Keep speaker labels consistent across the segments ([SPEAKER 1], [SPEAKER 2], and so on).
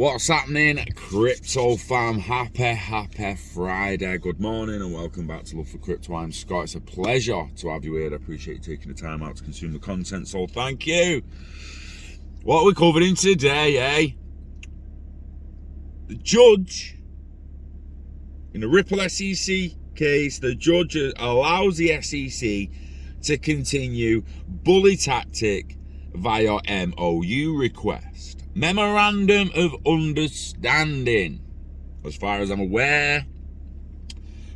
[SPEAKER 1] What's happening, crypto fam? Happy Friday. Good morning and welcome back to Love for Crypto. I'm Scott. It's a pleasure to have you here. I appreciate you taking the time out to consume the content, so thank you. What are we covering today, eh? The judge in the Ripple SEC case, the judge allows the SEC to continue bully tactic via MOU request. Memorandum of Understanding. As far as I'm aware,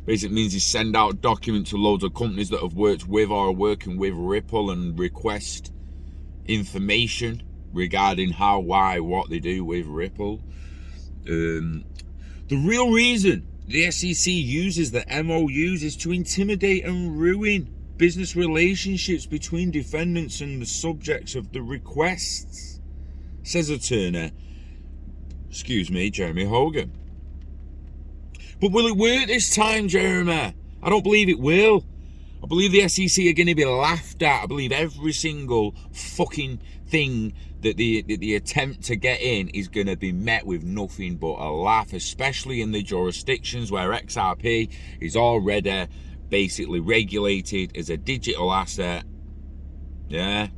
[SPEAKER 1] basically means you send out a document to loads of companies that have worked with or are working with Ripple and request information regarding how, why, what they do with Ripple. The real reason the SEC uses the MOUs is to intimidate and ruin business relationships between defendants and the subjects of the requests, says attorney, Jeremy Hogan. But will it work this time, Jeremy? I don't believe it will. I believe the SEC are going to be laughed at. I believe every single fucking thing that the attempt to get in is going to be met with nothing but a laugh, especially in the jurisdictions where XRP is already basically regulated as a digital asset. Yeah,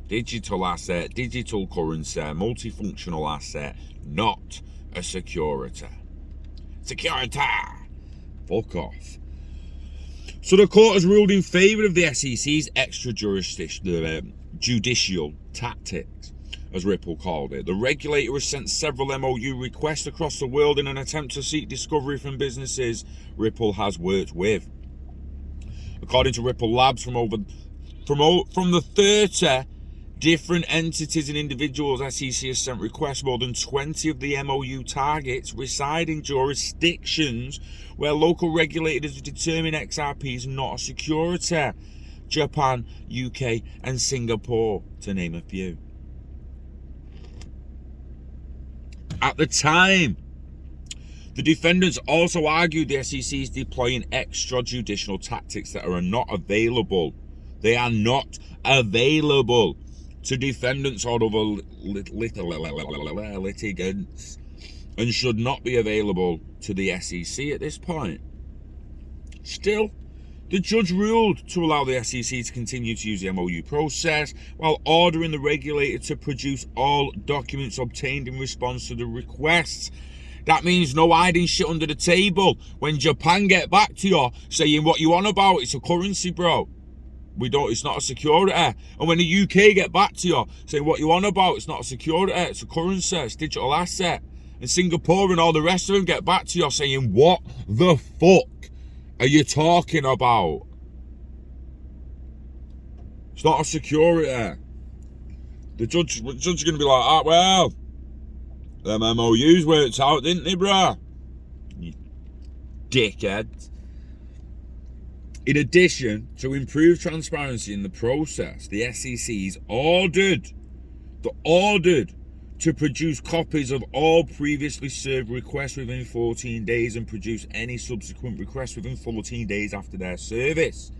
[SPEAKER 1] digital asset, digital currency, multifunctional asset, not a security. Security! Fuck off. So the court has ruled in favour of the SEC's extra-judicial tactics, as Ripple called it. The regulator has sent several MOU requests across the world in an attempt to seek discovery from businesses Ripple has worked with. According to Ripple Labs, from the 30 different entities and individuals SEC has sent requests, more than 20 of the MOU targets reside in jurisdictions where local regulators have determined XRP is not a security. Japan, UK and Singapore, to name a few. At the time, the defendants also argued the SEC is deploying extrajudicial tactics that are not available. They are not available to defendants or other litigants and should not be available to the SEC at this point. Still, the judge ruled to allow the SEC to continue to use the MOU process while ordering the regulator to produce all documents obtained in response to the requests. That means no hiding shit under the table. When Japan get back to you saying what you on about, it's a currency, bro. It's not a security. And when the UK get back to you saying what you on about, it's not a security, it's a currency, it's a digital asset. And Singapore and all the rest of them get back to you saying, what the fuck are you talking about? It's not a security. The judge is going to be like, ah, well, them MOUs worked out, didn't they, bruh? You dickhead. In addition, to improve transparency in the process, the SEC is ordered to produce copies of all previously served requests within 14 days and produce any subsequent requests within 14 days after their service.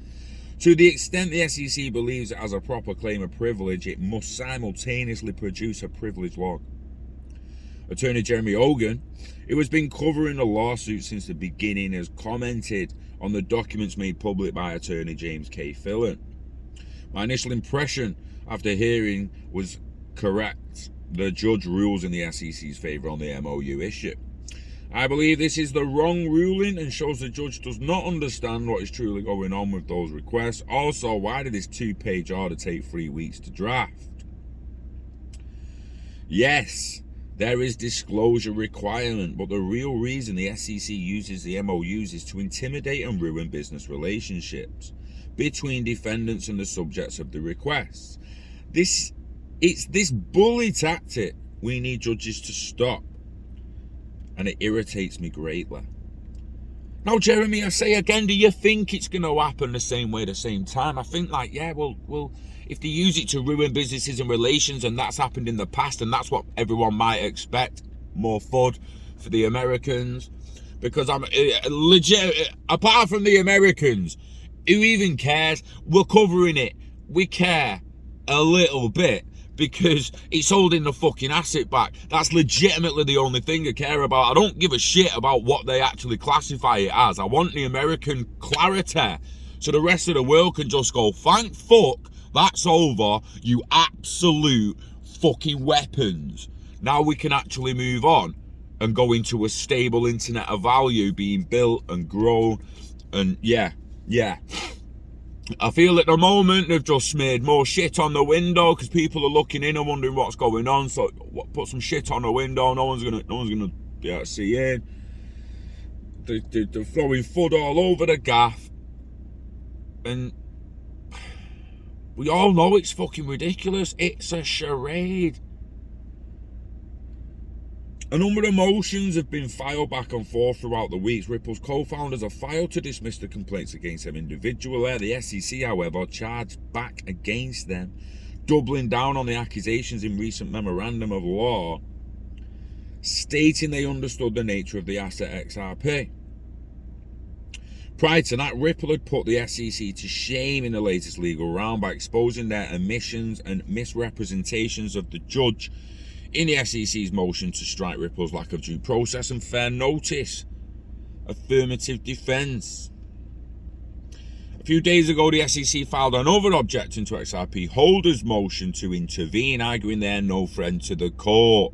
[SPEAKER 1] To the extent the SEC believes it has a proper claim of privilege, it must simultaneously produce a privilege log. Attorney Jeremy Hogan, who has been covering the lawsuit since the beginning, has commented on the documents made public by attorney James K. Fillen. My initial impression after hearing was correct. The judge rules in the SEC's favour on the MOU issue. I believe this is the wrong ruling and shows the judge does not understand what is truly going on with those requests. Also, why did this 2-page order take 3 weeks to draft? Yes, there is disclosure requirement, but the real reason the SEC uses the MOUs is to intimidate and ruin business relationships between defendants and the subjects of the requests. It's this bully tactic we need judges to stop, and it irritates me greatly. Now, Jeremy, I say again, do you think it's going to happen the same way, the same time? I think well, if they use it to ruin businesses and relations, and that's happened in the past, and that's what everyone might expect, more FUD for the Americans, because I'm legit, apart from the Americans, who even cares? We're covering it. We care a little bit, because it's holding the fucking asset back. That's legitimately the only thing I care about. I don't give a shit about what they actually classify it as. I want the American clarity so the rest of the world can just go, thank fuck, that's over, you absolute fucking weapons. Now we can actually move on and go into a stable internet of value being built and grown. And yeah. I feel at the moment they've just smeared more shit on the window because people are looking in and wondering what's going on. So put some shit on the window. No one's gonna be able to see in. They're throwing FUD all over the gaff, and we all know it's fucking ridiculous. It's a charade. A number of motions have been filed back and forth throughout the weeks. Ripple's co-founders have filed to dismiss the complaints against them individually. The SEC, however, charged back against them, doubling down on the accusations in recent memorandum of law, stating they understood the nature of the asset XRP. Prior to that, Ripple had put the SEC to shame in the latest legal round by exposing their omissions and misrepresentations of the judge in the SEC's motion to strike Ripple's lack of due process and fair notice, affirmative defense. A few days ago, the SEC filed another objection to XRP holders' motion to intervene, arguing they're no friend to the court.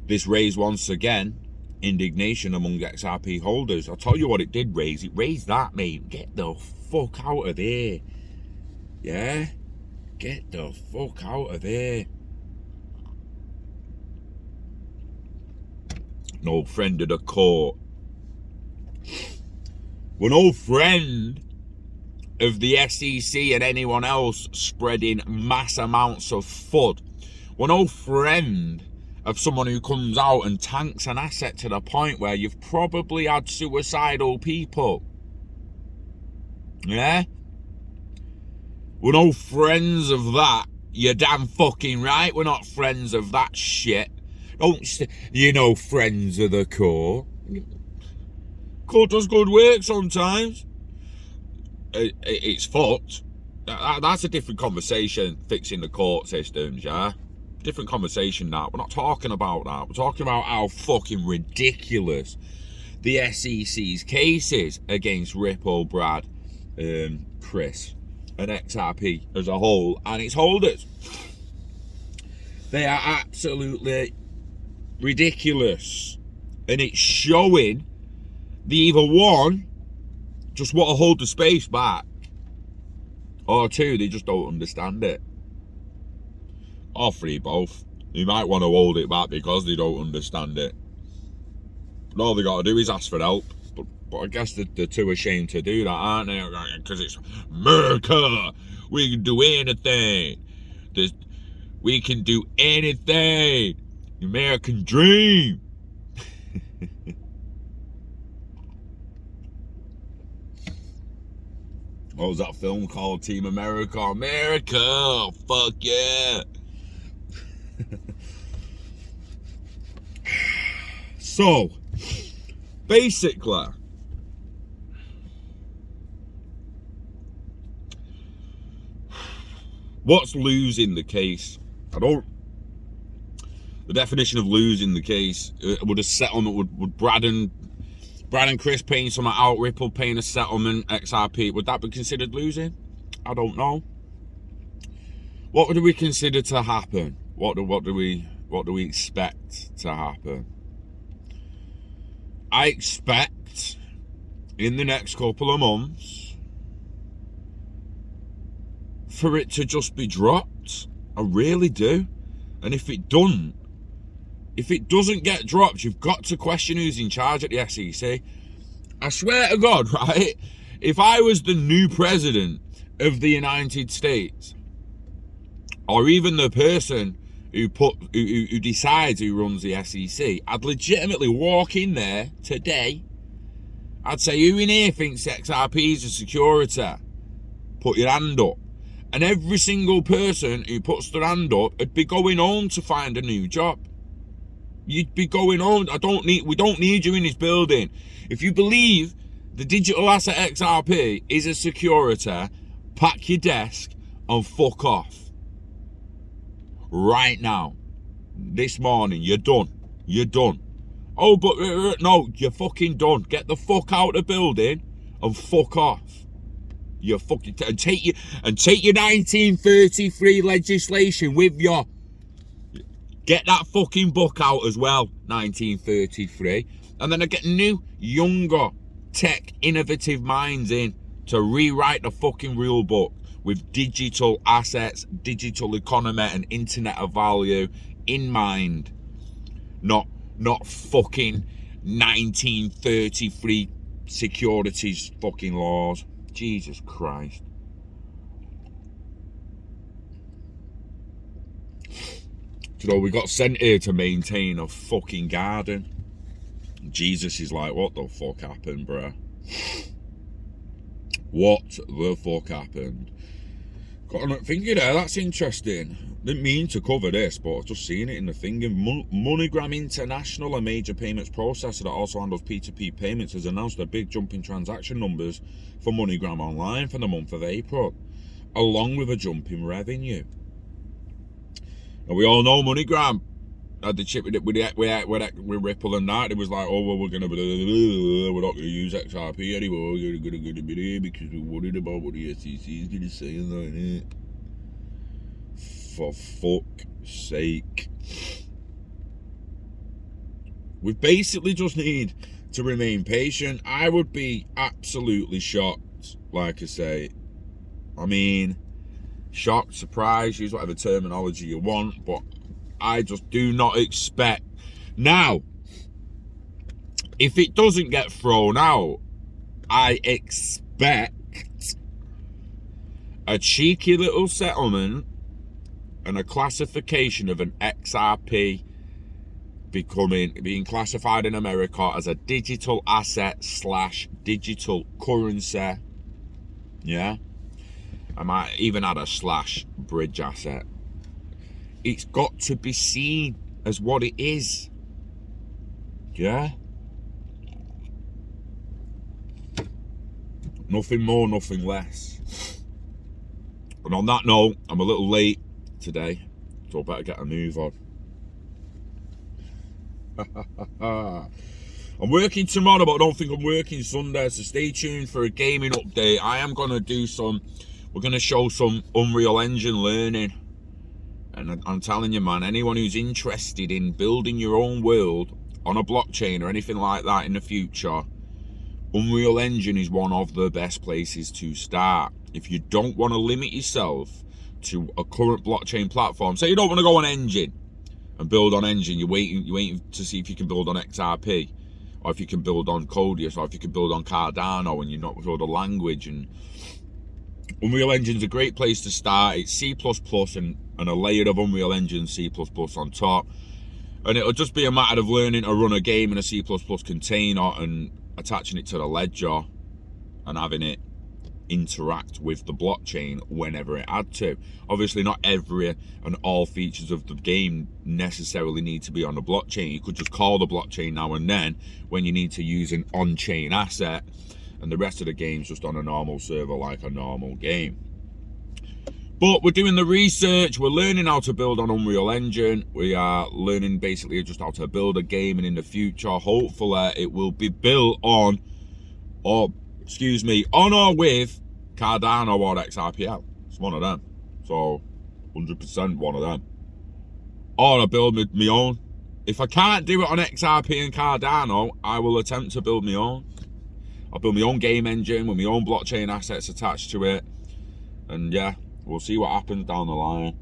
[SPEAKER 1] This raised once again indignation among XRP holders. I'll tell you what it did raise. It raised that, mate. Get the fuck out of there. Yeah? Get the fuck out of there. No friend of the court. We're no friend of the SEC and anyone else spreading mass amounts of FUD. We're no friend of someone who comes out and tanks an asset to the point where you've probably had suicidal people. Yeah? We're no friends of that. You're damn fucking right. We're not friends of that shit. You know, friends of the court. Court does good work sometimes. It's fucked. That's a different conversation, fixing the court systems, yeah? Different conversation now. We're not talking about that. We're talking about how fucking ridiculous the SEC's cases against Ripple, Brad, Chris, and XRP as a whole, and its holders. They are absolutely ridiculous, and it's showing they either one just want to hold the space back, or two, they just don't understand it, or three, both. You might want to hold it back because they don't understand it, but all they got to do is ask for help. But I guess they're too ashamed to do that, aren't they? Because it's America, we can do anything. We can do anything. American dream. What was that film called? Team America. America, fuck yeah. So, basically, what's losing the case? The definition of losing the case, would a settlement, would Brad and Chris paying something out, Ripple paying a settlement, XRP, would that be considered losing? I don't know. What do we consider to happen? What do we expect to happen? I expect in the next couple of months for it to just be dropped. I really do. And if it doesn't get dropped, you've got to question who's in charge at the SEC. I swear to God, right? If I was the new president of the United States, or even the person who decides who runs the SEC, I'd legitimately walk in there today. I'd say, who in here thinks XRP is a security? Put your hand up. And every single person who puts their hand up would be going home to find a new job. You'd be going home. We don't need you in this building. If you believe the digital asset XRP is a security, pack your desk and fuck off. right now. This morning, you're done. You're done. Oh, but no, you're fucking done. Get the fuck out of the building and fuck off. You're fucking and take your 1933 legislation with you. Get that fucking book out as well, 1933, and then I get new, younger, tech, innovative minds in to rewrite the fucking rule book with digital assets, digital economy, and internet of value in mind. Not fucking 1933 securities fucking laws. Jesus Christ. So we got sent here to maintain a fucking garden. Jesus is like, what the fuck happened, bruh? What the fuck happened? Got a thingy there, that's interesting. Didn't mean to cover this, but I've just seen it in the thingy. MoneyGram International, a major payments processor that also handles P2P payments, has announced a big jump in transaction numbers for MoneyGram Online for the month of April, along with a jump in revenue. And we all know MoneyGram had the chip with Ripple and that. It was like, oh well, we're not going to use XRP anymore. We're going to be because we're worried about what the SEC is going to say and that. For fuck's sake, we basically just need to remain patient. I would be absolutely shocked, like I say. I mean, shocked, surprised, use whatever terminology you want, but I just do not expect. Now, if it doesn't get thrown out, I expect a cheeky little settlement and a classification of an XRP being classified in America as a digital asset / digital currency. Yeah. I might even add a / bridge asset. It's got to be seen as what it is. Yeah. Nothing more, nothing less. And on that note, I'm a little late today, so I better get a move on. I'm working tomorrow, but I don't think I'm working Sunday, so stay tuned for a gaming update. I am going to do we're going to show some Unreal Engine learning. And I'm telling you, man, anyone who's interested in building your own world on a blockchain or anything like that in the future, Unreal Engine is one of the best places to start. If you don't want to limit yourself to a current blockchain platform, say you don't want to go on Engine and build on Engine, you're waiting to see if you can build on XRP, or if you can build on Codius, or if you can build on Cardano, and you're not sure the language. And Unreal Engine's a great place to start. It's C++ and a layer of Unreal Engine C++ on top, and it'll just be a matter of learning to run a game in a C++ container and attaching it to the ledger and having it interact with the blockchain whenever it had to. Obviously not every and all features of the game necessarily need to be on the blockchain. You could just call the blockchain now and then when you need to use an on-chain asset, and the rest of the game's just on a normal server like a normal game. But we're doing the research, we're learning how to build on Unreal Engine, we are learning basically just how to build a game, and in the future hopefully it will be built on or with Cardano or XRPL. It's one of them. So 100% one of them. Or I build my own. If I can't do it on XRP and Cardano, I will attempt to build my own. I'll build my own game engine with my own blockchain assets attached to it. And yeah, we'll see what happens down the line.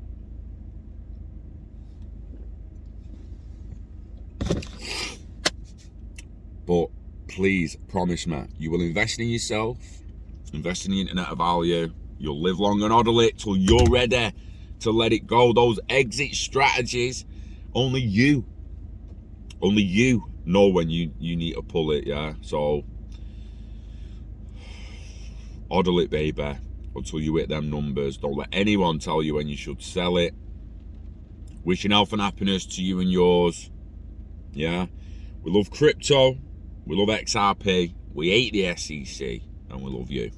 [SPEAKER 1] But please promise me, you will invest in yourself, invest in the internet of value. You'll live long and hodl it till you're ready to let it go. Those exit strategies, only you know when you need to pull it, yeah? So, hodl it, baby, until you hit them numbers. Don't let anyone tell you when you should sell it. Wishing health and happiness to you and yours, yeah? We love crypto. We love XRP, we hate the SEC, and we love you.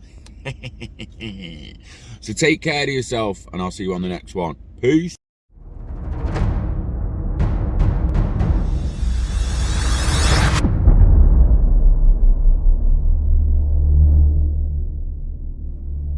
[SPEAKER 1] So take care of yourself, and I'll see you on the next one. Peace.